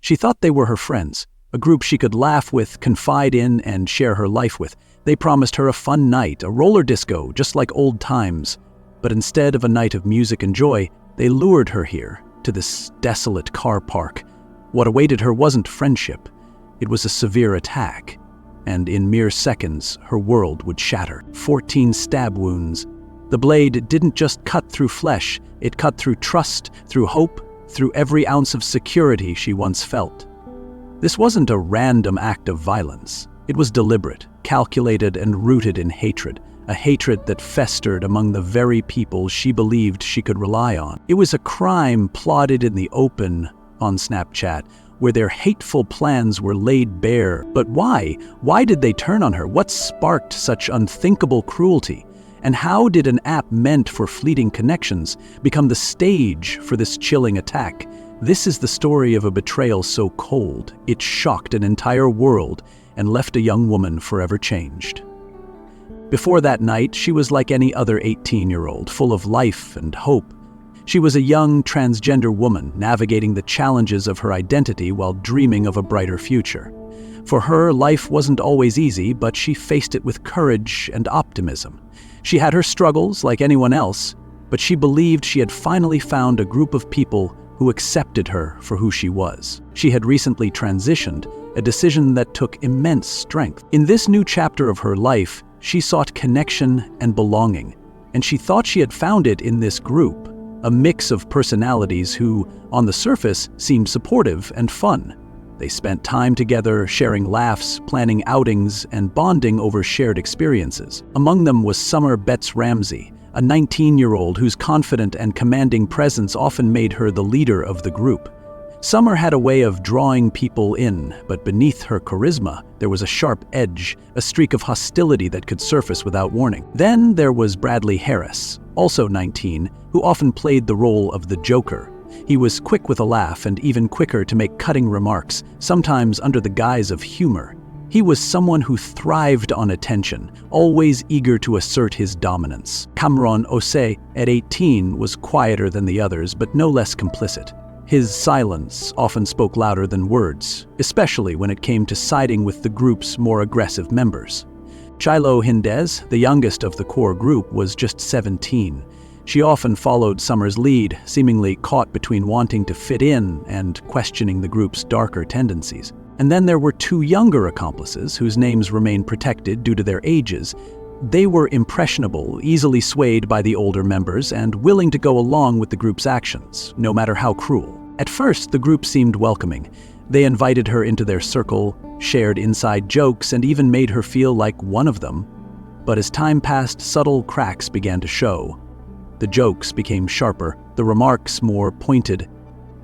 She thought they were her friends, a group she could laugh with, confide in, and share her life with. They promised her a fun night, a roller disco, just like old times. But instead of a night of music and joy, they lured her here, to this desolate car park. What awaited her wasn't friendship. It was a severe attack. And in mere seconds, her world would shatter. 14 stab wounds. The blade didn't just cut through flesh, it cut through trust, through hope, through every ounce of security she once felt. This wasn't a random act of violence. It was deliberate, calculated, and rooted in hatred, a hatred that festered among the very people she believed she could rely on. It was a crime plotted in the open on Snapchat, where their hateful plans were laid bare. But why? Why did they turn on her? What sparked such unthinkable cruelty? And how did an app meant for fleeting connections become the stage for this chilling attack? This is the story of a betrayal so cold, it shocked an entire world and left a young woman forever changed. Before that night, she was like any other 18-year-old, full of life and hope. She was a young transgender woman navigating the challenges of her identity while dreaming of a brighter future. For her, life wasn't always easy, but she faced it with courage and optimism. She had her struggles like anyone else, but she believed she had finally found a group of people who accepted her for who she was. She had recently transitioned, a decision that took immense strength. In this new chapter of her life, she sought connection and belonging, and she thought she had found it in this group, a mix of personalities who, on the surface, seemed supportive and fun. They spent time together, sharing laughs, planning outings, and bonding over shared experiences. Among them was Summer Betts Ramsey, a 19-year-old whose confident and commanding presence often made her the leader of the group. Summer had a way of drawing people in, but beneath her charisma, there was a sharp edge, a streak of hostility that could surface without warning. Then there was Bradley Harris, also 19, who often played the role of the Joker. He was quick with a laugh and even quicker to make cutting remarks, sometimes under the guise of humor. He was someone who thrived on attention, always eager to assert his dominance. Cameron Osei, at 18, was quieter than the others, but no less complicit. His silence often spoke louder than words, especially when it came to siding with the group's more aggressive members. Chilo Hindez, the youngest of the core group, was just 17. She often followed Summer's lead, seemingly caught between wanting to fit in and questioning the group's darker tendencies. And then there were two younger accomplices whose names remain protected due to their ages. They were impressionable, easily swayed by the older members, and willing to go along with the group's actions, no matter how cruel. At first, the group seemed welcoming. They invited her into their circle, shared inside jokes, and even made her feel like one of them. But as time passed, subtle cracks began to show. The jokes became sharper, the remarks more pointed.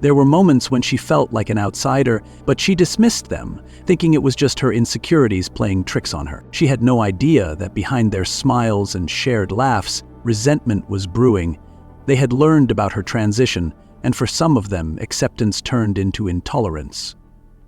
There were moments when she felt like an outsider, but she dismissed them, thinking it was just her insecurities playing tricks on her. She had no idea that behind their smiles and shared laughs, resentment was brewing. They had learned about her transition, and for some of them, acceptance turned into intolerance.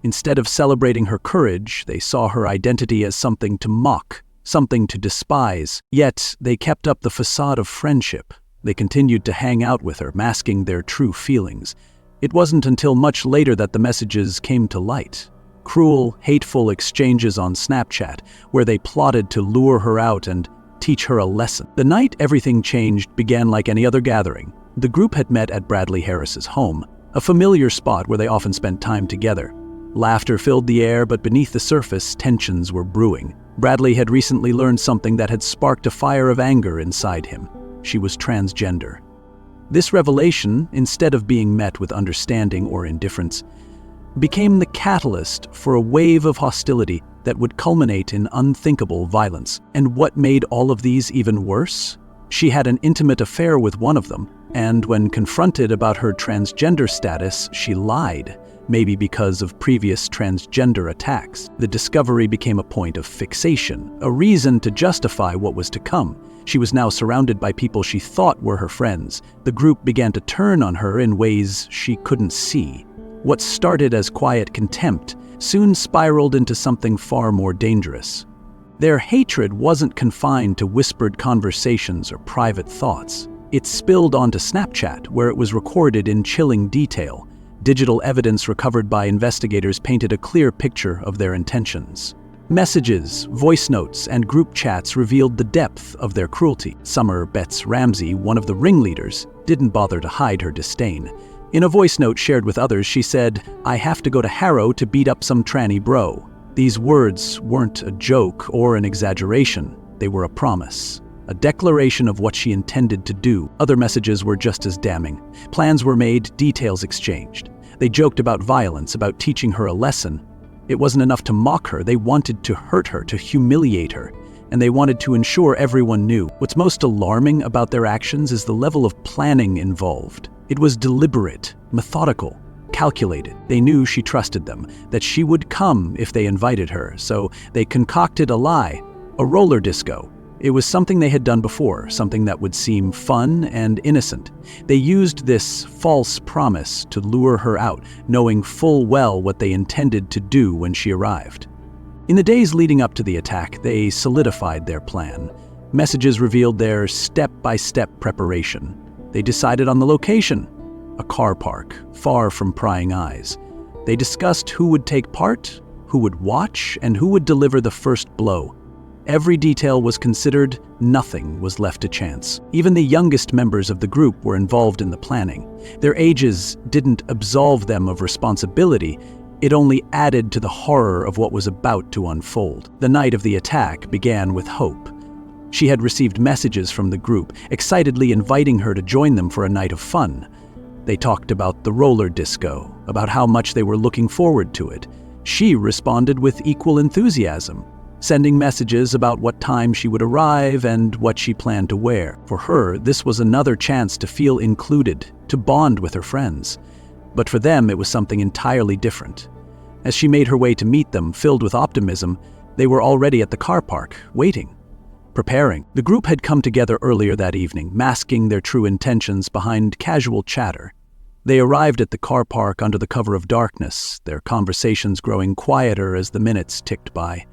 Instead of celebrating her courage, they saw her identity as something to mock, something to despise. Yet, they kept up the facade of friendship. They continued to hang out with her, masking their true feelings. It wasn't until much later that the messages came to light. Cruel, hateful exchanges on Snapchat, where they plotted to lure her out and teach her a lesson. The night everything changed began like any other gathering. The group had met at Bradley Harris's home, a familiar spot where they often spent time together. Laughter filled the air, but beneath the surface, tensions were brewing. Bradley had recently learned something that had sparked a fire of anger inside him. She was transgender. This revelation, instead of being met with understanding or indifference, became the catalyst for a wave of hostility that would culminate in unthinkable violence. And what made all of these even worse? She had an intimate affair with one of them, and when confronted about her transgender status, she lied, maybe because of previous transgender attacks. The discovery became a point of fixation, a reason to justify what was to come. She was now surrounded by people she thought were her friends. The group began to turn on her in ways she couldn't see. What started as quiet contempt soon spiraled into something far more dangerous. Their hatred wasn't confined to whispered conversations or private thoughts. It spilled onto Snapchat, where it was recorded in chilling detail. Digital evidence recovered by investigators painted a clear picture of their intentions. Messages, voice notes, and group chats revealed the depth of their cruelty. Summer Betts Ramsey, one of the ringleaders, didn't bother to hide her disdain. In a voice note shared with others, she said, "I have to go to Harrow to beat up some tranny bro." These words weren't a joke or an exaggeration. They were a promise, a declaration of what she intended to do. Other messages were just as damning. Plans were made, details exchanged. They joked about violence, about teaching her a lesson. It wasn't enough to mock her, they wanted to hurt her, to humiliate her, and they wanted to ensure everyone knew. What's most alarming about their actions is the level of planning involved. It was deliberate, methodical, calculated. They knew she trusted them, that she would come if they invited her, so they concocted a lie, a roller disco. It was something they had done before, something that would seem fun and innocent. They used this false promise to lure her out, knowing full well what they intended to do when she arrived. In the days leading up to the attack, they solidified their plan. Messages revealed their step-by-step preparation. They decided on the location, a car park, far from prying eyes. They discussed who would take part, who would watch, and who would deliver the first blow. Every detail was considered, nothing was left to chance. Even the youngest members of the group were involved in the planning. Their ages didn't absolve them of responsibility, it only added to the horror of what was about to unfold. The night of the attack began with hope. She had received messages from the group, excitedly inviting her to join them for a night of fun. They talked about the roller disco, about how much they were looking forward to it. She responded with equal enthusiasm, sending messages about what time she would arrive and what she planned to wear. For her, this was another chance to feel included, to bond with her friends. But for them, it was something entirely different. As she made her way to meet them, filled with optimism, they were already at the car park, waiting, preparing. The group had come together earlier that evening, masking their true intentions behind casual chatter. They arrived at the car park under the cover of darkness, their conversations growing quieter as the minutes ticked by.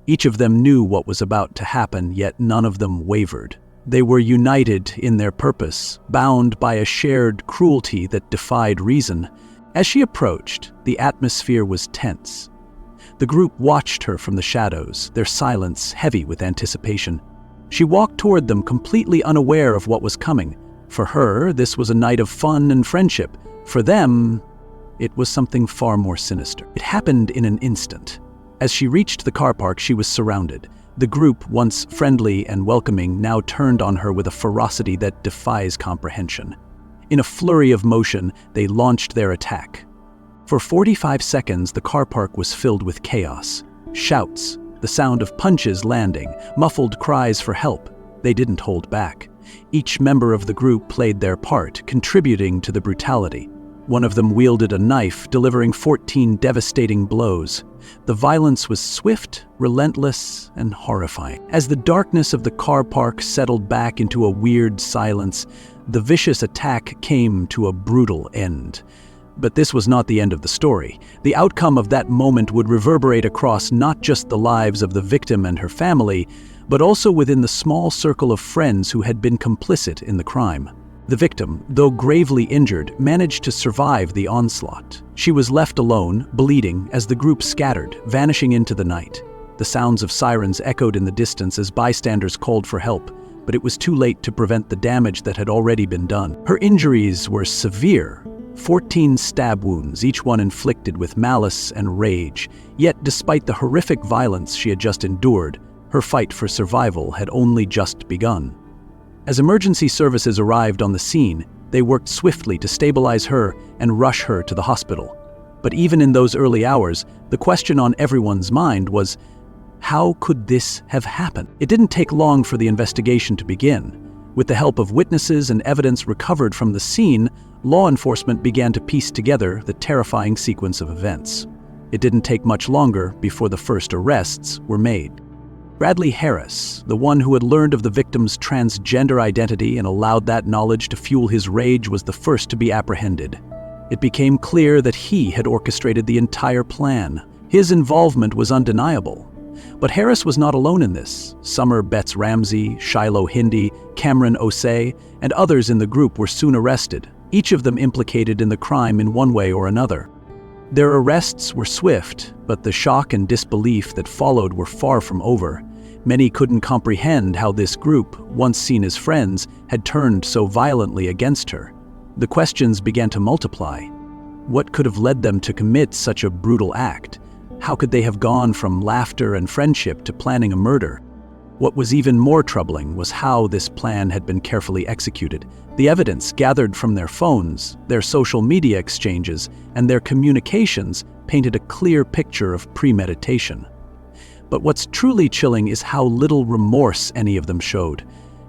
Each of them knew what was about to happen, yet none of them wavered. They were united in their purpose, bound by a shared cruelty that defied reason. As she approached, the atmosphere was tense. The group watched her from the shadows, their silence heavy with anticipation. She walked toward them, completely unaware of what was coming. For her, this was a night of fun and friendship. For them, it was something far more sinister. It happened in an instant. As she reached the car park, she was surrounded. The group, once friendly and welcoming, now turned on her with a ferocity that defies comprehension. In a flurry of motion, they launched their attack. For 45 seconds, the car park was filled with chaos. Shouts, the sound of punches landing, muffled cries for help. They didn't hold back. Each member of the group played their part, contributing to the brutality. One of them wielded a knife, delivering 14 devastating blows. The violence was swift, relentless, and horrifying. As the darkness of the car park settled back into a weird silence, the vicious attack came to a brutal end. But this was not the end of the story. The outcome of that moment would reverberate across not just the lives of the victim and her family, but also within the small circle of friends who had been complicit in the crime. The victim, though gravely injured, managed to survive the onslaught. She was left alone, bleeding, as the group scattered, vanishing into the night. The sounds of sirens echoed in the distance as bystanders called for help, but it was too late to prevent the damage that had already been done. Her injuries were severe. 14 stab wounds, each one inflicted with malice and rage. Yet, despite the horrific violence she had just endured, her fight for survival had only just begun. As emergency services arrived on the scene, they worked swiftly to stabilize her and rush her to the hospital. But even in those early hours, the question on everyone's mind was, how could this have happened? It didn't take long for the investigation to begin. With the help of witnesses and evidence recovered from the scene, law enforcement began to piece together the terrifying sequence of events. It didn't take much longer before the first arrests were made. Bradley Harris, the one who had learned of the victim's transgender identity and allowed that knowledge to fuel his rage, was the first to be apprehended. It became clear that he had orchestrated the entire plan. His involvement was undeniable. But Harris was not alone in this. Summer Betts Ramsey, Shiloh Hindi, Cameron Osei, and others in the group were soon arrested, each of them implicated in the crime in one way or another. Their arrests were swift, but the shock and disbelief that followed were far from over. Many couldn't comprehend how this group, once seen as friends, had turned so violently against her. The questions began to multiply. What could have led them to commit such a brutal act? How could they have gone from laughter and friendship to planning a murder? What was even more troubling was how this plan had been carefully executed. The evidence gathered from their phones, their social media exchanges, and their communications painted a clear picture of premeditation. But what's truly chilling is how little remorse any of them showed.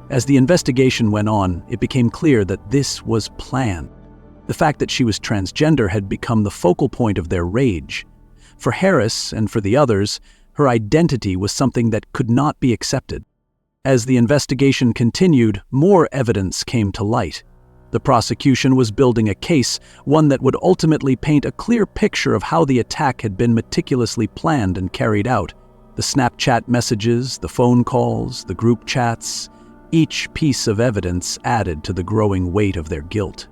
As the investigation went on, it became clear that this was planned. The fact that she was transgender had become the focal point of their rage. For Harris and for the others, her identity was something that could not be accepted. As the investigation continued, more evidence came to light. The prosecution was building a case, one that would ultimately paint a clear picture of how the attack had been meticulously planned and carried out. The Snapchat messages, the phone calls, the group chats, each piece of evidence added to the growing weight of their guilt.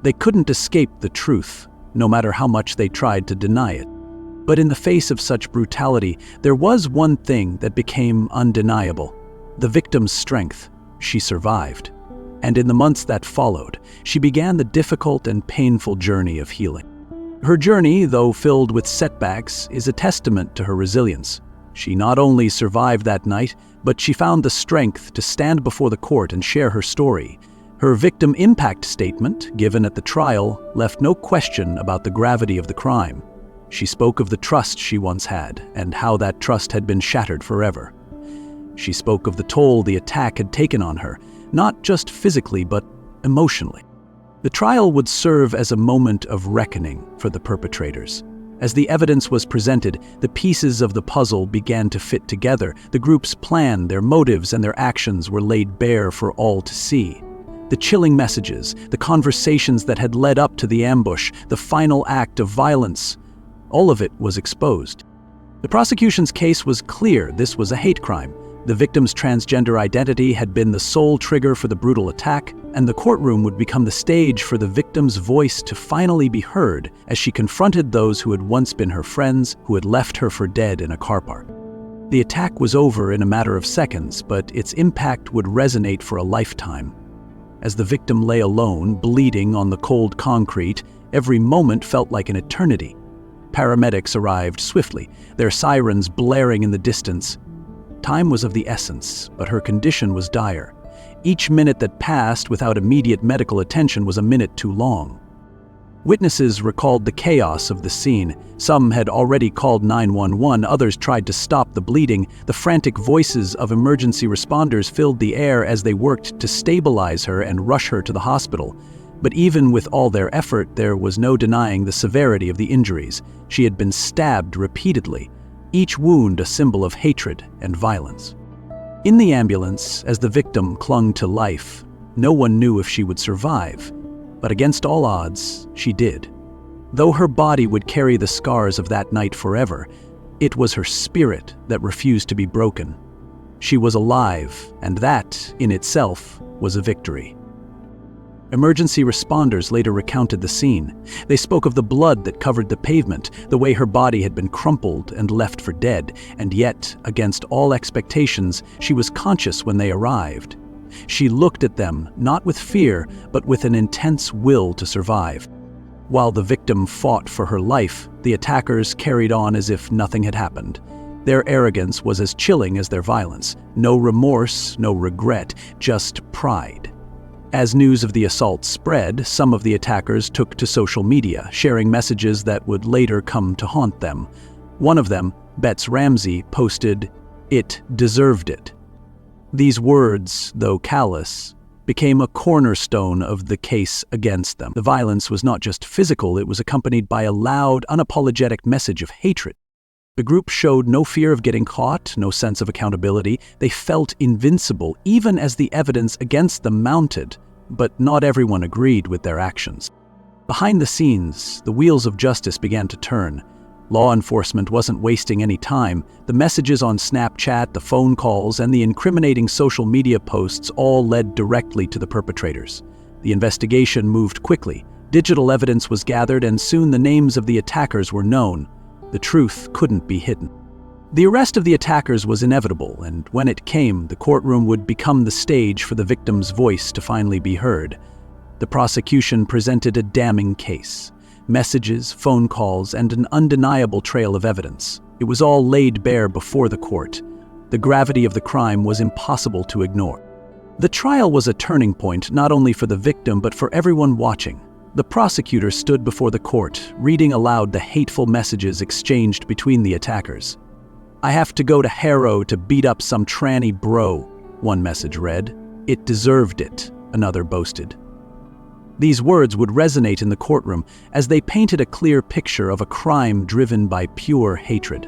They couldn't escape the truth, no matter how much they tried to deny it. But in the face of such brutality, there was one thing that became undeniable: the victim's strength. She survived. And in the months that followed, she began the difficult and painful journey of healing. Her journey, though filled with setbacks, is a testament to her resilience. She not only survived that night, but she found the strength to stand before the court and share her story. Her victim impact statement, given at the trial, left no question about the gravity of the crime. She spoke of the trust she once had and how that trust had been shattered forever. She spoke of the toll the attack had taken on her, not just physically but emotionally. The trial would serve as a moment of reckoning for the perpetrators. As the evidence was presented, the pieces of the puzzle began to fit together. The group's plan, their motives, and their actions were laid bare for all to see. The chilling messages, the conversations that had led up to the ambush, the final act of violence, all of it was exposed. The prosecution's case was clear: this was a hate crime. The victim's transgender identity had been the sole trigger for the brutal attack, and the courtroom would become the stage for the victim's voice to finally be heard as she confronted those who had once been her friends, who had left her for dead in a car park. The attack was over in a matter of seconds, but its impact would resonate for a lifetime. As the victim lay alone, bleeding on the cold concrete, every moment felt like an eternity. Paramedics arrived swiftly, their sirens blaring in the distance. Time was of the essence, but her condition was dire. Each minute that passed without immediate medical attention was a minute too long. Witnesses recalled the chaos of the scene. Some had already called 911, others tried to stop the bleeding. The frantic voices of emergency responders filled the air as they worked to stabilize her and rush her to the hospital. But even with all their effort, there was no denying the severity of the injuries. She had been stabbed repeatedly, each wound a symbol of hatred and violence. In the ambulance, as the victim clung to life, no one knew if she would survive. But against all odds, she did. Though her body would carry the scars of that night forever, it was her spirit that refused to be broken. She was alive, and that, in itself, was a victory. Emergency responders later recounted the scene. They spoke of the blood that covered the pavement, the way her body had been crumpled and left for dead, and yet, against all expectations, she was conscious when they arrived. She looked at them, not with fear, but with an intense will to survive. While the victim fought for her life, the attackers carried on as if nothing had happened. Their arrogance was as chilling as their violence. No remorse, no regret, just pride. As news of the assault spread, some of the attackers took to social media, sharing messages that would later come to haunt them. One of them, Bets Ramsey, posted, "It deserved it." These words, though callous, became a cornerstone of the case against them. The violence was not just physical, it was accompanied by a loud, unapologetic message of hatred. The group showed no fear of getting caught, no sense of accountability. They felt invincible, even as the evidence against them mounted, but not everyone agreed with their actions. Behind the scenes, the wheels of justice began to turn. Law enforcement wasn't wasting any time. The messages on Snapchat, the phone calls, and the incriminating social media posts all led directly to the perpetrators. The investigation moved quickly. Digital evidence was gathered, and soon the names of the attackers were known. The truth couldn't be hidden. The arrest of the attackers was inevitable, and when it came, the courtroom would become the stage for the victim's voice to finally be heard. The prosecution presented a damning case. Messages, phone calls, and an undeniable trail of evidence. It was all laid bare before the court. The gravity of the crime was impossible to ignore. The trial was a turning point not only for the victim but for everyone watching. The prosecutor stood before the court, reading aloud the hateful messages exchanged between the attackers. "I have to go to Harrow to beat up some tranny bro," one message read. "It deserved it," another boasted. These words would resonate in the courtroom as they painted a clear picture of a crime driven by pure hatred.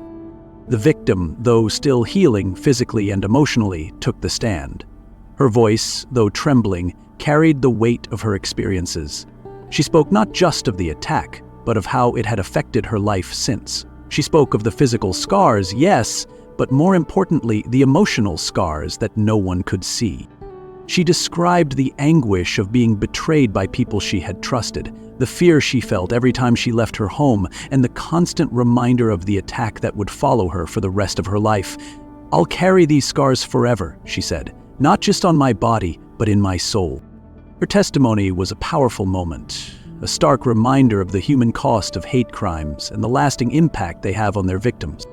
The victim, though still healing physically and emotionally, took the stand. Her voice, though trembling, carried the weight of her experiences. She spoke not just of the attack, but of how it had affected her life since. She spoke of the physical scars, yes, but more importantly, the emotional scars that no one could see. She described the anguish of being betrayed by people she had trusted, the fear she felt every time she left her home, and the constant reminder of the attack that would follow her for the rest of her life. "I'll carry these scars forever," she said, "not just on my body, but in my soul." Her testimony was a powerful moment, a stark reminder of the human cost of hate crimes and the lasting impact they have on their victims.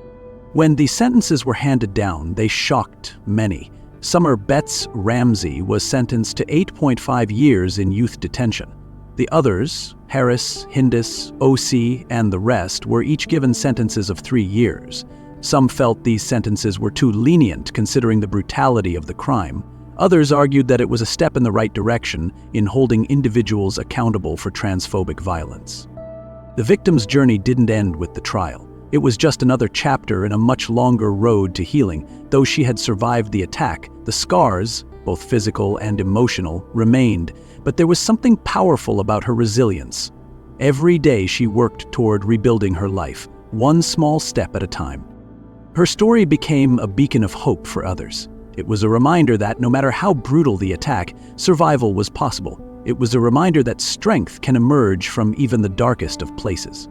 When the sentences were handed down, they shocked many. Summer Betts Ramsey was sentenced to 8.5 years in youth detention. The others, Harris, Hindis, OC, and the rest, were each given sentences of 3 years. Some felt these sentences were too lenient considering the brutality of the crime. Others argued that it was a step in the right direction in holding individuals accountable for transphobic violence. The victim's journey didn't end with the trial. It was just another chapter in a much longer road to healing. Though she had survived the attack, the scars, both physical and emotional, remained, but there was something powerful about her resilience. Every day she worked toward rebuilding her life, one small step at a time. Her story became a beacon of hope for others. It was a reminder that no matter how brutal the attack, survival was possible. It was a reminder that strength can emerge from even the darkest of places.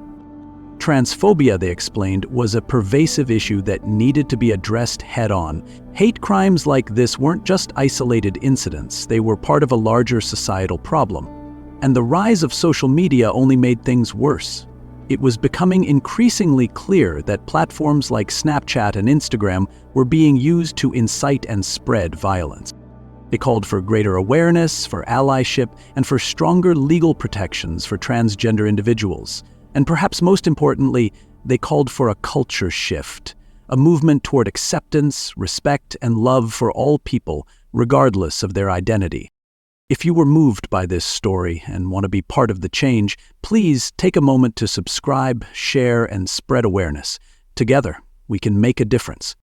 Transphobia, they explained, was a pervasive issue that needed to be addressed head-on. Hate crimes like this weren't just isolated incidents, they were part of a larger societal problem. And the rise of social media only made things worse. It was becoming increasingly clear that platforms like Snapchat and Instagram were being used to incite and spread violence. They called for greater awareness, for allyship, and for stronger legal protections for transgender individuals. And perhaps most importantly, they called for a culture shift, a movement toward acceptance, respect, and love for all people, regardless of their identity. If you were moved by this story and want to be part of the change, please take a moment to subscribe, share, and spread awareness. Together, we can make a difference.